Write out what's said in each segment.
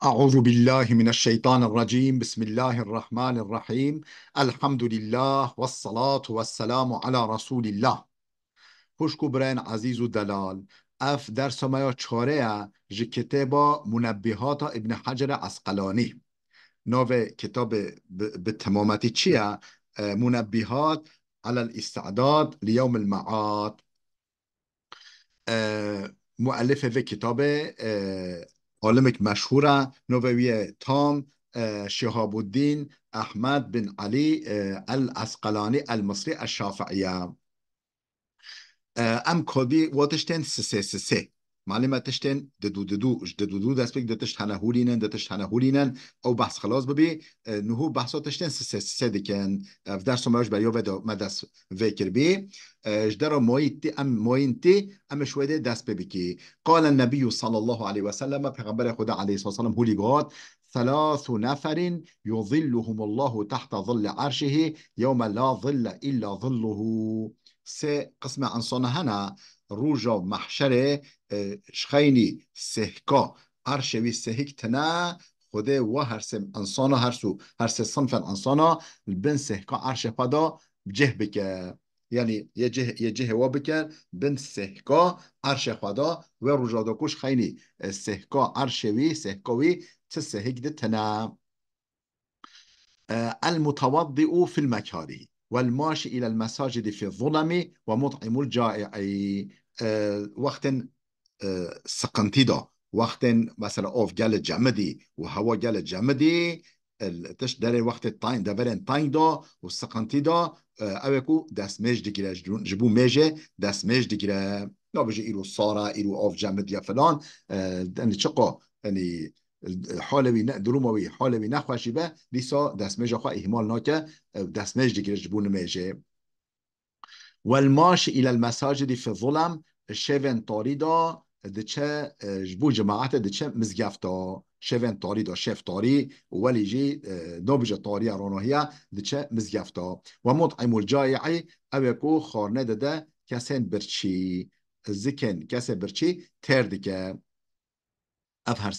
أعوذ بالله من الشيطان الرجيم. بسم الله الرحمن الرحيم. الحمد لله والصلاة والسلام على رسول الله. خوشکو برین عزیز و دلال اف درس ما یا چاره جی کتابا منبهات ابن حجر عسقلانی. نوع کتاب به تمامتی چیه؟ منبهات على الاستعداد ليوم المعاد. مؤلف في کتاب عالمك مشهورة نووي تام شهاب الدين أحمد بن علي العسقلاني المصري الشافعية. ام کدی واتشتن سه معلومه تشتن ددو دست بگ دتش هنهولینن دتش هنهولینن او بحث خلاص ببی نهو بحثات تشتن سه دکن في درس ماش بريو فيديو ما دس فيكر بي جدر موينتي ام شوية دست ببكي. قال النبي صلى الله عليه وسلم پیغمبر خدا عليه الصلاة والسلام هولي قال: ثلاث نفر يظلهم الله تحت ظل عرشه يوم لا ظل إلا ظله. سه قسم انسان هنا روجا محشر شخيني سهكا عرشوي سهك تنا خده و هر سه انسان هر سه صنف انسان بن سهكا عرش خدا جه بك. يعني يجه وبك بن سهكا عرش خدا و روجا داكوش خيني سهكا عرشوي سهكاوي تسهك دتنا. المتوضئ في المكاره والماشي إلى المساجد في الظلم ومطعم الجائع. وقت سقنتي دا وقت مثلا اوف جال جمدي وهوا جال جمدي تش داري وقت تاين دافرين تاين دا والسقنتي دا اوكو دست ميج ديگيره جبو ميجه دست ميج ديگيره لا بيجي إيرو صارة إيرو اوف جمد يا فلان. يعني چقا يعني حالوی دروموی حالوی نخوشی به لیسا دستمج خواه احمال ناکه دستمج دیگه جبون میشه. والماش الى المساجد في الظلم شفن طاريدا دچه جبو جماعت دچه مزگفتا شفن طاريدا شف طاري ولي جي نوبجه طاري رونوهيا دچه مزگفتا. ومطعم الجائع او يكو خارنه ده کسین برچی زکن کسی برچی تردکه اف هر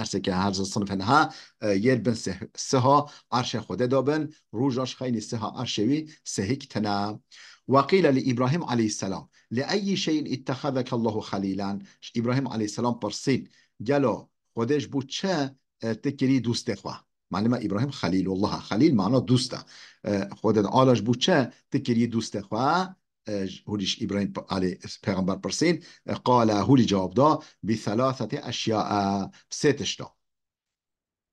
سه که هر صنف ها یر بن سه ها عرش خود دابن روجاش خیلی سه ها عرشوی سهک تنا. وقيل لإبراهيم عليه السلام: لأي شيء اتخذك الله خليلا؟ إبراهيم عليه السلام برسين قالوا خودش بود چه تكري دوست خواه. معلومه إبراهيم خليل الله خليل معناه دوسته. خودت آلش بود چه تكري دوست خواه. هوليش إبراهيم عليه پیغمبر برسين قال هولي جواب دا بثلاثة أشياء ستشتا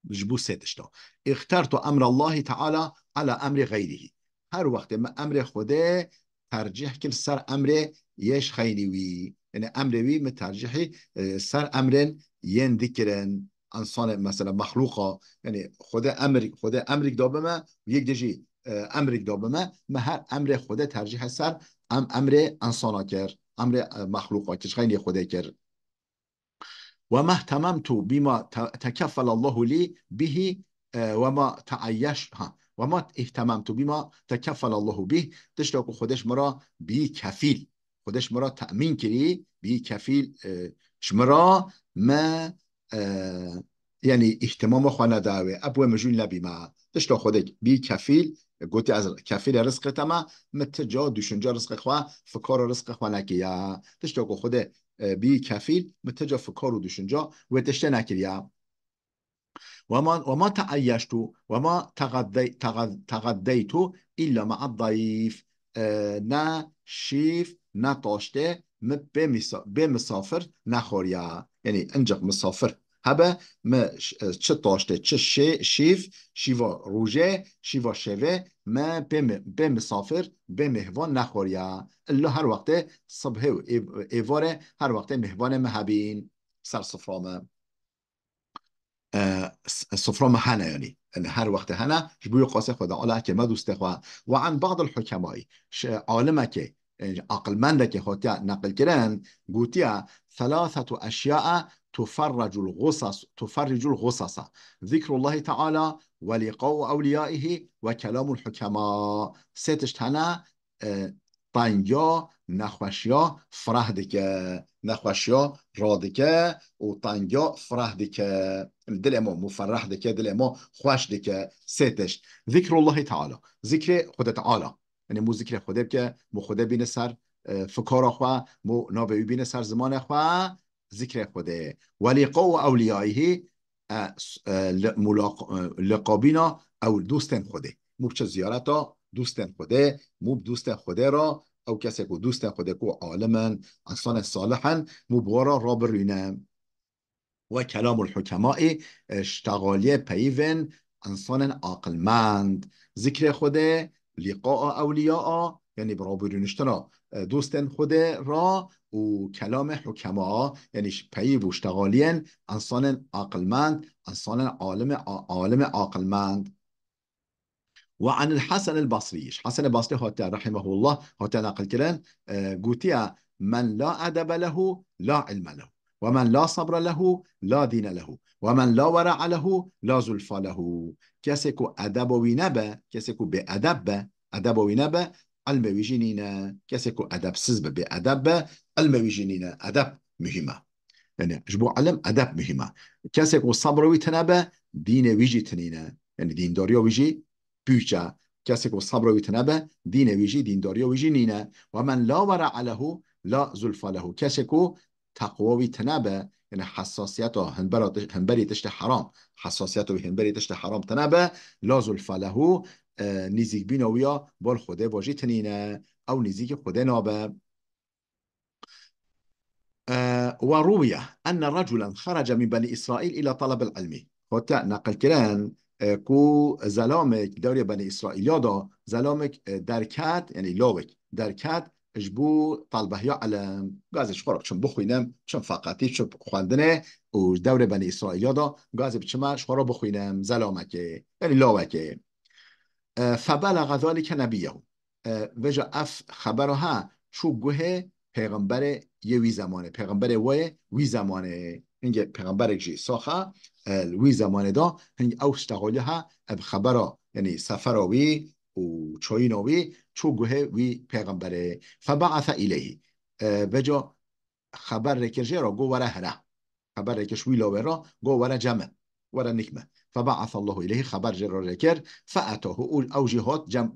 جبو ستشتا. اخترت أمر الله تعالى على أمر غيره. هر وقت ما أمر خوده ترجیح کل سر امر یش خیلی وی یعنی امر وی مترجیحی سر امرن ین ذکرن انسان مثلا مخلوقا یعنی خود امر دابه ما یک دیجی امر دابه ما هر امر خود ترجیح سر امر انسانا کر امر مخلوقا کش خیلی خوده کر. وما اهتممت بما تكفل الله لي به وما تعيشها وما اهتممت بما تكفل الله به. تشتاق خودش مرا بی کفیل خودش مرا تأمین کری بی کفیل شمرا ما يعني اهتمام خانه داوي ابو مجون لبي ما تشتاق خودك بی کفیل قلت از کفیل رزق تما متجا دوشنجا رزق خوا فکار رزق خوا نکیا تشتاق خوده بی کفیل متجا فکار و دوشنجا و تشته نکریا. وما تعيشت وما تغذيت إلا مع الضيف. نه شیف نه تاشته به مسافر نخوریا یعنی انجق مسافر هبه ما چه تاشته چه شیف شیوا روژه شیوا شوه ما به مسافر به مهوان نخوریا الا هر وقت صبح و ایواره هر وقت مهوان مهبین سر صفرامه الصفرا محنة يعني ان هر وقت هنا جبوي قاسه خدا الله که ما دوست خوا. و عن بعض الحكماء عالمه که عقل منده که خاطر نقل کردن گوتیا ثلاثة أشياء تفرج الغصص: ذكر الله تعالى ولقاء أوليائه وكلام الحكماء. ستش هنا طنجا نخوشیا فرح دکه، نخوشیا را دکه و تنگیا فرح دکه، دل ما مفرح دکه، دل ما خوش دکه. ستش ذکر الله تعالی، ذکر خود تعالی، یعنی مو ذکر خود که مو خود بین سر فکر خو، مو نابی بین سر زمان خو ذکر خوده. ولقاء اولیائه لقابینا او دوستن خوده، مو چه زیارتا دوستن خوده، مو دوستن خوده را او کسی که دوستن خوده که عالما انسان صالحا مو بورا را برینه. و کلام الحکماء اشتغالی پیون انسان عاقلمند، ذکر خوده لقاء اولیاء یعنی برابرینشتنا دوستن خوده را، و کلام حکما یعنی پیو اشتغالین انسان عاقلمند، انسان عالم عاقلمند. وعن الحسن البصري، حسن البصري هاتا رحمه الله هاتا نقل كلام قوتيا من لا أدب له لا علم له، ومن لا صبر له لا دين له، ومن لا ورع له لا زلف له. کسی که ادب وی نبه، کسی که به ادب به، ادب وی نبه علم ویجی نینه، کسی که ادب سز به ادب به علم ویجی نینه. ادب مهمه، يعني جبو علم ادب مهمه. کسی که صبر وی تنبه دین ویجی تنینه، یعنی دینداری ویجی بيجا. کسی که صبر وی تنبه دین ویجی دینداری ویجی نینه. و من لا ورع له لا زلف له، کسی که تقوا وی تنبه یعنی حساسیت هنبری تشت حرام، حساسیت و هنبری تشت حرام تنبه لا زلف له نزیک بین ویا بال خوده واجی تنینه او نزیک خوده نابه. وروي أن رجلا خرج من بني إسرائيل إلى طلب العلم. خاطئ نقل كلام کو زلامك دوري بني إسرائيل يادا زلامك دركات يعني لوك دركات اجبو طلبه يا علم غازش خورك چون بخوينم چون فقطي چون خواندنه و دور بني إسرائيل يادا غاز بچما شخورا بخوينم زلامك يعني لوك. فبلغ ذلك نبيه وجا اف خبرها شو گوه پیغمبر یه وی زمانه، پیغمبر وی زمانه اینگه پیغمبر جی ساخه وی زمانه دا هنگ او اشتغالی ها اب خبره یعنی سفر وی و چوین وی چو گوه وی پیغمبره. فبعث الیه وجا خبر رکرجه را گو وره هره، خبر رکش وی لاوه را گو وره جمع وره نکمه. فبعث الله إليه خبر جرار ذكر فأتاه أو جهات جم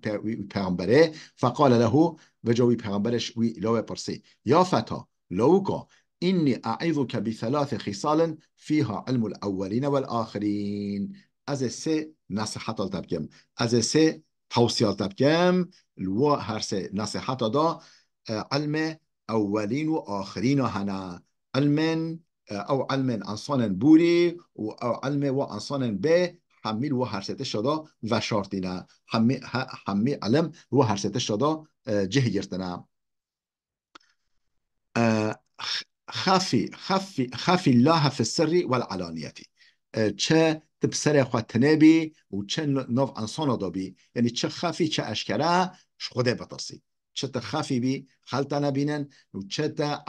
پیغمبره فقال له وجوي پیغمبرش وی لو برسي يا فتى لوكا إني أعظك بثلاث خصال فيها علم الأولين والآخرين. از سه نصيحت تبكم، از سه توصيات تبكم لو هر سه نصيحت دا علم أولين وآخرين هنا، علم او علم انسان بوری و او علم و انسان به حمیل و هر سته شده و شارتینه حمی علم و هر سته شده جه گرتنه. خفی الله في السر والعلانیه، چه تبسر خود تنبی و چه نو انسان دابی، یعنی چه خفی چه اشکره خدا بترسی، چه تخفی بی خلطه نبینن و چه تا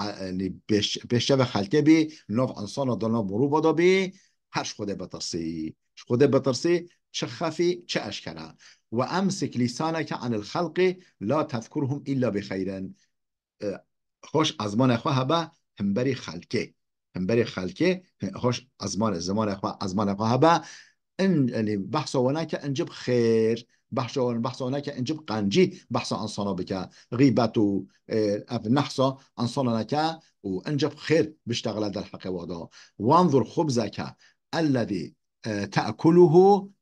بشه و خلطه بی نو انسان دانا برو بادا بی هرش خدا بترسی، خدا بترسی چه خفی چه اشکره. و امسک لسانک عن الخلق لا تذكرهم الا بخير. خوش ازمان خواه به همبری خلقه، همبری خلقه خوش ازمان زمان خواه ازمان خواه به ان يعني بحث هناك انجب خير، بحث هناك انجب قنجي، بحث انصانا بك غيبت و نحصا انصانا لك وانجب خير بيشتغل هذا الحق وهذا. وانظر خبزك الذي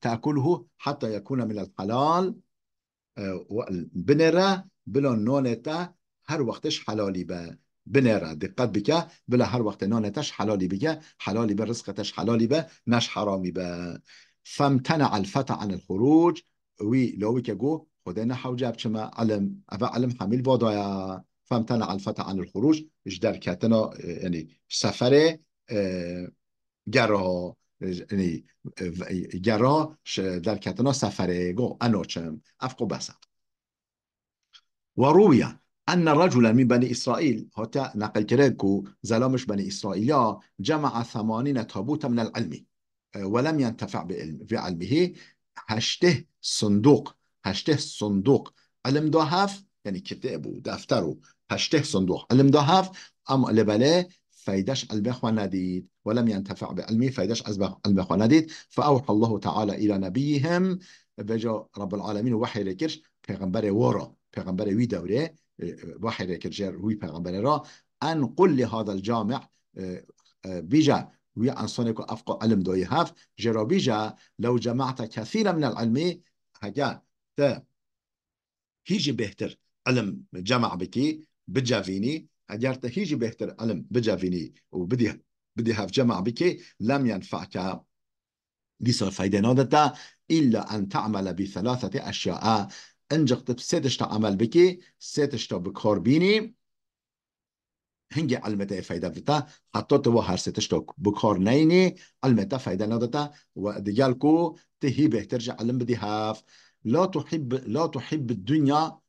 تأكله حتى يكون من الحلال بنره بلا نونتا هر وقتش حلالی به بنره دقت بکه بلا هر وقت نانتش حلالی بگه حلالی به رزقتش حلالی به نش حرامی به. فامتنع الفتى عن الخروج وی لوی که گو خدا نحو جاب چما علم ابا علم حمیل بادایا. فامتنع الفتى عن الخروج اش در کتنا یعنی سفر گرها یعنی گرها در کتنا سفره گو انوچم افقو بسم. وروي أن رجلا من بني إسرائيل هتا نقل كريكو زلامش بني إسرائيل جمع 80 تابوتا من العلم ولم ينتفع بعلمه. هشته صندوق علم ده هف يعني كتاب و دفتر هشته صندوق علم ده هف ام لبله فايدش البخوة نديد ولم ينتفع بعلمي فايدش البخوة نديد فأوحى الله تعالى إلى نبيهم بجا رب العالمين وحي لكرش پیغمبر ورا پیغمبر وی دوره وحي لكرش وی پیغمبر را أن قل لهذا الجامع بيجا وی انسانك أفق علم دوي هف جرا بيجا لو جمعت كثيرا من العلم هجا هيجي بهتر علم جمع بكي بجافيني اگر هيجي بهتر علم بجافيني بدي هاف جمع بكي لم ينفعك ديسا فايدة نادتا إلا أن تعمل بثلاثة أشياء انجقت بسيتشتا عمل بكي سيتشتا بكار بيني هنگی علمتا فایده بتا حتی تو هر ستشتا بکار نینی علمتا فایده نداتا و دیگر کو تهی بهتر جا علم بدی هاف لا تحب الدنيا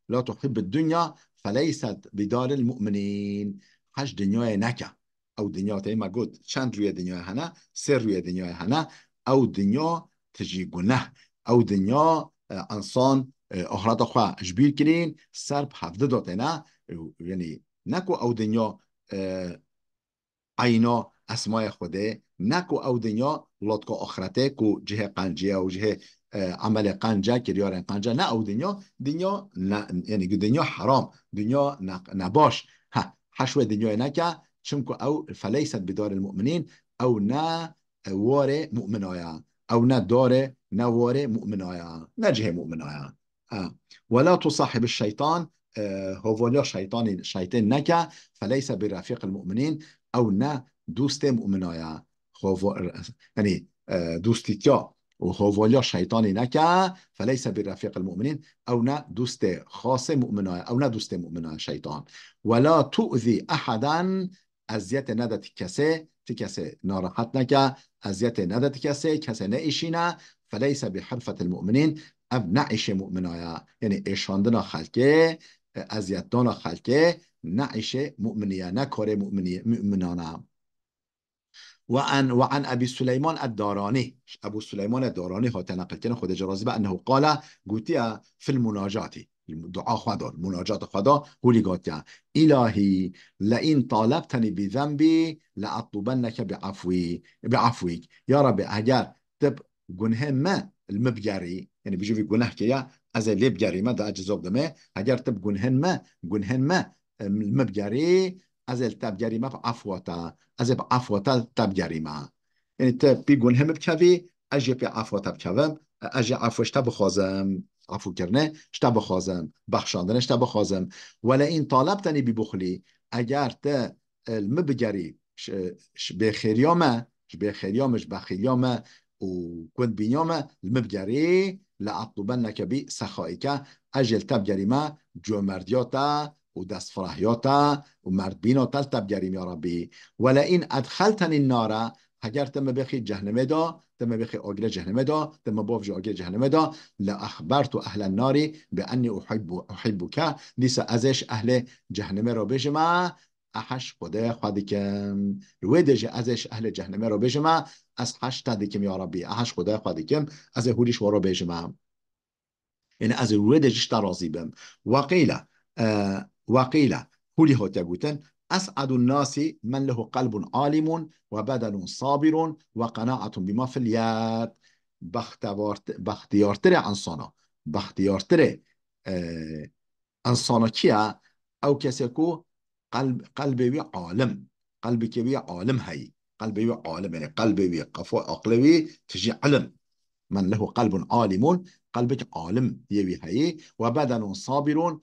لا تحب الدنيا فليست بدار المؤمنين حش دنیای نکه او دنیا تا ما گفت چند روی دنیا هنه سر روی دنیا هنه او دنیا تجی گناه او دنیا انسان آخرت خواه اجبیر کرین سر هفته داته نه یعنی نکو او دنیا عینا اسمای خوده نکو او دنیا لطکو آخرته کو جه قنجیه و جه عمل قنجه که ریار قنجه نه او دنیا نه یعنی دنیا حرام دنیا نباش ها حشو دنیا نکه چونکو او فلیست بدار المؤمنین او نه واره مؤمنایا او نه داره نه واره مؤمنایا نه جه مؤمنایا ولا تصاحب الشيطان هو شيطان نكا فليس برفيق المؤمنين او نه دوست مؤمنایا يعني دوستيتيا وهو شيطاني نكا فليس برفيق المؤمنين او نه دوست خاص مؤمنایا او نه دوست مؤمنایا شيطان ولا تؤذي احدا اذیت ندت کسی ناراحت نکه اذیت ندت کسی نئیشینه فليس بحرفة المؤمنين اب نعيش مؤمنايا يعني اشاندنا خلقه ازيتنا خلقه نعيش مؤمنيا نكور مؤمنانا وعن ابي سليمان الداراني ابو سليمان الداراني هو تنقل كنا خود جرازي انه قال قلت في المناجات دعاء خدا مناجات خدا هو اللي قلت الهي لئن طالبتني بذنبي لاطلبنك بعفوك يا رب اگر تب گناه ما المبجري يعني بيجي في گناه كيا از اللي بجري ما ده اجزاء دمه اگر تب گناه ما المبجري از التبجري ما بعفوتا از بعفوتا تبجري ما يعني تبي گناه بكوي اجي بعفوتا بكوم اجي عفوش بخوازم عفو کرنه شتا بخوازم بخشاندن شتا بخوازم ولا این طالبتنی ببخلی اگر ته المبجري بخيريامه بخيريامش بخيريامه وكنت بينيامه المبجري لأطلبنك بسخائك أجل تبجري ما جو مردياتا ودست فرحياتا ومرد بيناتا تبجري يا ربي ولئن أدخلتني النار اگر تم بخی جهنم دا تم بخی آگل جهنم دا تم بافج آگل جهنم دا لأخبرت أهل النار بأني أحبك دیس ازش أهل جهنم را بجمع احش خدا خودکم روی دجه ازش اهل جهنم را بجمع از حش تدکم یا ربی احش خدا خودکم از هولیش ورا بجمع این از روی دجش ترازی بم وقیل هولی ها تگوتن أسعد الناس من له قلب عالم وبدن صابر وقناعة بما في اليد بختیارتر انسانا بختیارتر انسانا کیا او کسی کو قلبی عالم قلبی که بی عالم هی قلبی عالم يعني قلبي قفو عقلي تجي علم من له قلب عالم قلبك عالم يوي هي وبدن صابر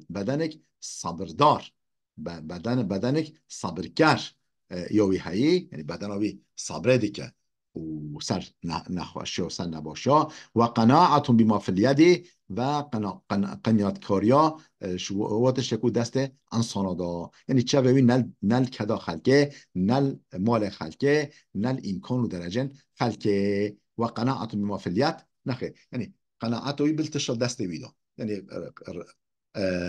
بدنك صبردار بدنك صبركر يوي هي يعني بدنوي صبر ديك وسر نخوشه و سر نباشه و قناعت بما في اليد و قناعت کاریا واتش تکو دست انسانا دا یعنی چه ببین نل کدا خلقه نل مال خلقه نل امکان و درجه خلقه و قناعت بما في اليد نخیر يعني قناعتوی بالتشتا دست ویدا يعني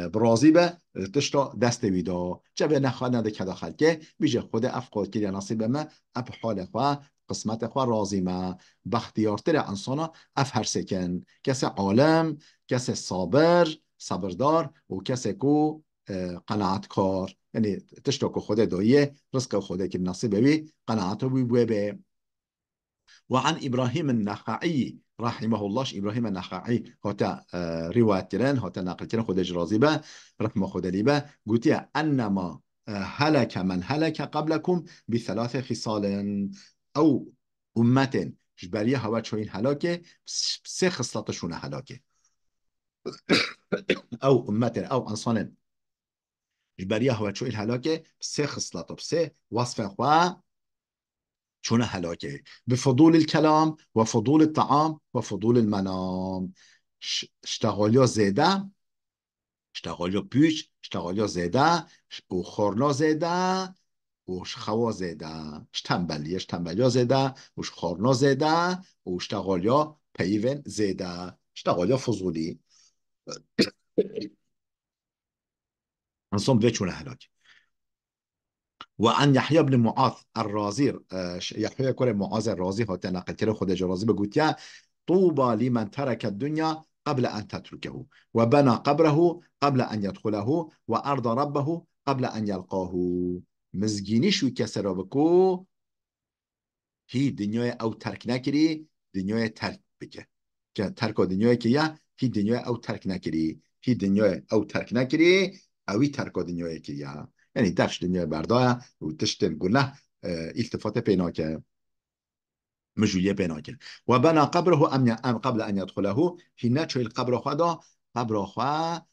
برازی به تشتا دست ویدا چه به نخواه نده کدا خلقه بیجه خود افقاد که نصیب ما اب حال خواه قسمت خواه رازی ما بختیارتر انسانا اف هر سکن کس عالم کس صابر صبردار و کسی کو قناعت کار، یعنی تشتاک خدا دایه رزق خدا که نصیبه بی قناعت بی به. وعن إبراهيم النخعي رحمه الله، إبراهيم النخعي هتا رواية كرن، هتا نقل كرن خود جرازي به رحمه خود ليبه قلت أنما هلك من هلك قبلكم بثلاث خصال، أو أمة جبرية هوا شوين هلاكه سه خصلتشون هلاكه، أو أمة أو أنصان جبرية هوا شوين هلاكه سه خصلته بسه وصف أخوة شون هلاكه بفضول الكلام وفضول الطعام وفضول المنام. اشتغالیا زیده، اشتغالیا پیش، اشتغالیا زیده و خورنا زیده و خوا زیده، اشتنبلیا زیده و خورنا زیده و اشتغالیا پیون زیده، اشتغالیا فضولی انصام به چون هلاک. وعن يحيى بن معاذ الرازي، يحيى كره معاذ الرازي هات نقل كره خود جرازي بقول طوبى لمن ترك الدنيا قبل أن تتركه وبنى قبره قبل أن يدخله وأرضى ربه قبل أن يلقاه. مزگینی شو کسی را بکو هی دنیای او ترک نکری دنیای ترک بکه، که ترک دنیای که یا هی دنیای او ترک نکری، هی دنیای او ترک نکری اوی ترک دنیای که یا، یعنی دفش دنیای بردای و تشتن گناه التفات پینا که مجولیه پینا که. و بنا قبره ام قبل ان يدخله هی نچوی القبر خدا قبر خدا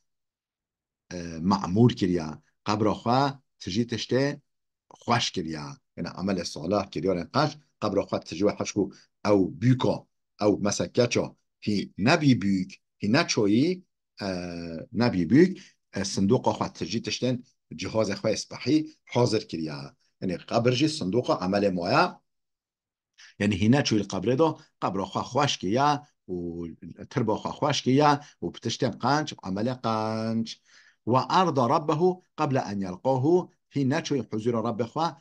معمور کریا، قبر خدا تجی تشته خوش کریا، یعنی عمل صالح کریا نقش قبر خدا تجی حشکو او بیکا او مسکچا هی نبی بیک هی نچوی نبی بیک صندوق خدا تجی تشتن جهاز خدا اسبحی حاضر کریا، یعنی قبر جی صندوق عمل مایا، یعنی هی نچوی القبر دا قبر خدا خوش کریا و تربا خدا خوش کریا و بتشتن قنج عمل قنج. وأرضى ربه قبل أن يلقاه هي ناتشوي حضور رب خوا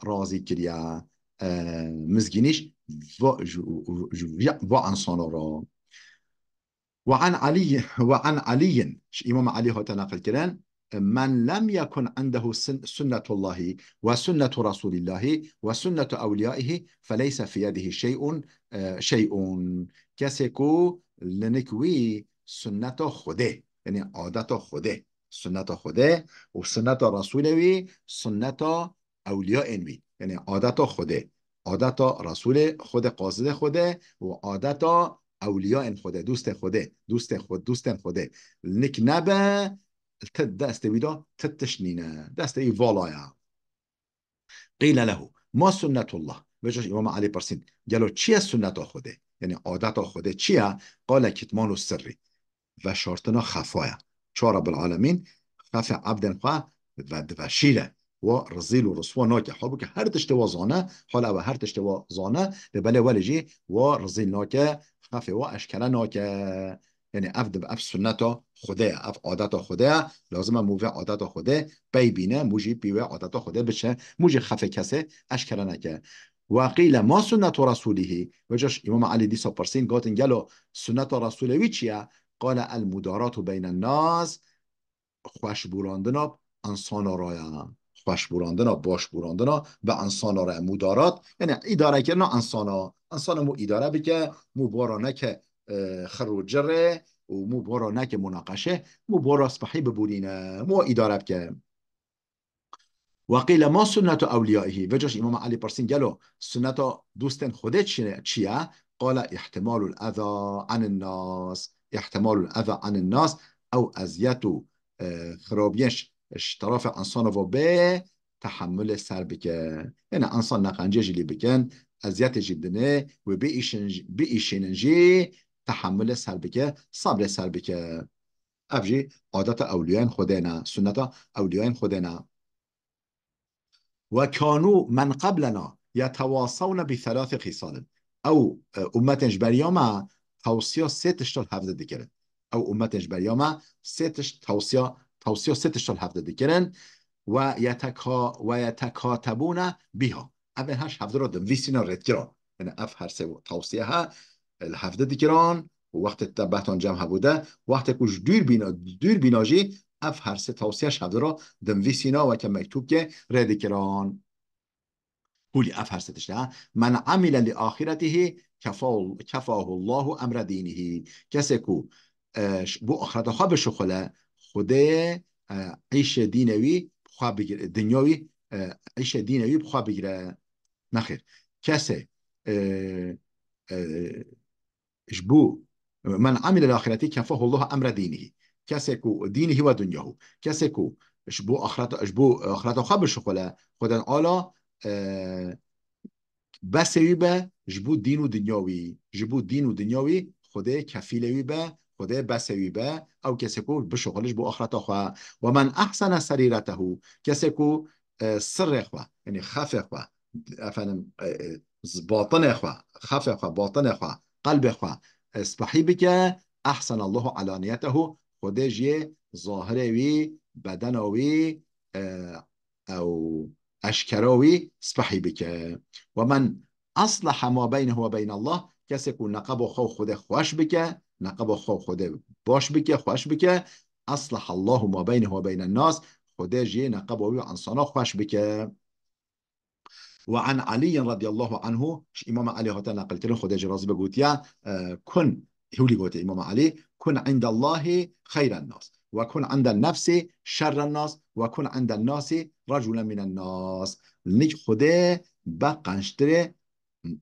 راضي كريا مزجنيش و انسان را. وعن علي إمام علي هو تناقل كران من لم يكن عنده سنة الله وسنة رسول الله وسنة أوليائه فليس في يده شيء كسيكو لنكوي سنة خده، یعنی عادت خوده، سنت خوده و سنت رسولوی سنت اولیاء انوی، یعنی عادت خوده، عادت رسول خود قاصد خوده و عادت اولیاء خوده، دوست خوده نک نبه دست ویدا تتشنینه دست ای والایا. قیل له ما سنت الله، وجهش امام علی پرسید گلو چیه سنت خوده، یعنی عادت خوده چیه؟ قال کتمان السری و شارتنا خفایا چه رب العالمین خف عبد خواه و شیره و رزیل و رسوا ناکه حالو که هر تشتوا زانه حالا و هر تشتوا زانه لبله ولی جی و رزیل ناکه خف و اشکره ناکه، یعنی افد به اف سنت خوده اف عادت خوده لازمه موفه عادت خوده بی بینه موجی بیوه عادت خوده بشه موجی خف کسه اشکره نکه. وقيل ما سنة رسوله، وجش امام علي دي سپرسین گاتن گلو سنت رسولوی چیه؟ قال المدارات بین الناس خوش بوراندنا انسان رایا، خوش بوراندنا باش بوراندنا به انسان رایا، مدارات یعنی اداره کردن انسان مو اداره بکه مو بارانه که خروج جره و مو بارانه که مناقشه مو باراس بحی ببورینه مو اداره بکه. وقيل ما سنة أوليائه، وجش إمام علي برسين قالوا سنة دوستن خودت چیه؟ قال احتمال الأذى عن الناس، احتمال الأذى عن الناس أو أذية خرابيش اشتراف انسان و به تحمل سر بکن، یعنی انسان نقنجه جلی بکن اذیت جدنه و بیشنجی تحمل سر بکن صبر سر بکن. افجی عادت اولیان خودنا سنت اولیان خودنا. وكانوا من قبلنا يتواصون بثلاث خصال، او امتش برياما توصيه ستشتال هفته ديكرن، او امتش برياما توصيه ستشتال هفته ديكرن ويتكاتبون بها. اول هش هفته رو دم ویسینا رد کران، یعنی اف هر سه توصيه ها الهفته ديكران وقت تبعتان جمع بوده وقت کش دور بیناجی اف هر سه توصیه شده را دم وی سینا و که مکتوب که رد کران هولی اف هر ستش من عمل لآخرته کفاه الله امر دینه کسی کو بو آخرت خواه بشخله خوده عیش دینوی خواه بگیره دنیاوی عیش دینوی خواه بگیره نخیر کسی جبو من عمل الآخرتي كفاه الله أمر دينه كسكو دينه ودنياه كسكو جبو آخرت خبر شخوله خدا آلا بس به جبو دین و دنیاوی جبو دین و دنیاوی خدا کفیلوی به خدا بسوی به او کسی کو بشغلش بو آخرت خوا و من احسن سریرته کسی کو سر خوا یعنی خف خوا افنم باطن خوا خف خوا باطن خوا قلب خوا اسبحی بکه احسن الله علانیته خدا جی ظاهروی بدنوی او اشکراوی سبحی بکه ومن أصلح ما بينه وبين الله کسی که نقب خو خود خوش بکه نقب خو خود باش بکه خوش بکه أصلح الله ما بينه وبين الناس خود جي نقب و انسانا خوش بکه وعن علي رضي الله عنه امام علي هتا نقلت له خود جراز بگوتیا كن هولي قلت امام علي كن عند الله خير الناس وكن عند النفس شر الناس وكن عند الناس رجلا من الناس نيك خوده با قنشتره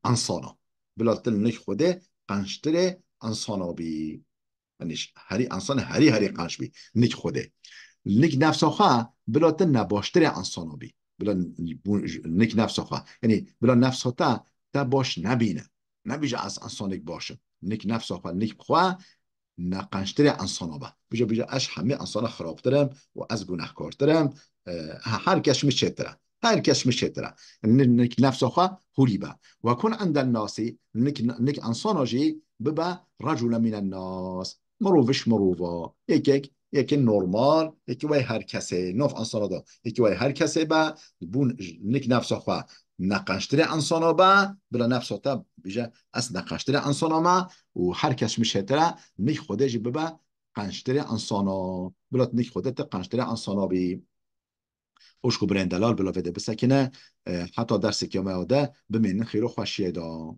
انسانا بلاتل نيك خوده قنشتره انسانا بي منش هری انسان هری قنش بي نيك خوده نيك نفسه خواه بلاتل نباشتره انسانا بي بلا نيك نفسه خواه يعني بلا نفسه تا باش نبینه نبیجه از انسانک باشه نيك نفسه خواه نيك خواه نقنشتر انسان با بیجا اش همه انسان خرابترم و از گناهکارترم هر کس میچتره هر کس میچتره نک نفس خواه هولی با و کن عند الناس نک انسان جی ببا رجل من الناس مروفش مروفا یکی نورمال یکی وای هر کسه نوف انسان دا یکی وای هر کسه با بون نک نفس خواه نقنشتر انسان با بلا نفس تا بیجا از نقنشتر انسان ما و هر کس میچتره نيك خوده جي ببا قنشتري انسانا بلات نيك خوده تا قنشتري انسانا بي اوشكو برين دلال بلا فيدا بسكنه حتى درس كيما ده بمين خيرو خوشيه دا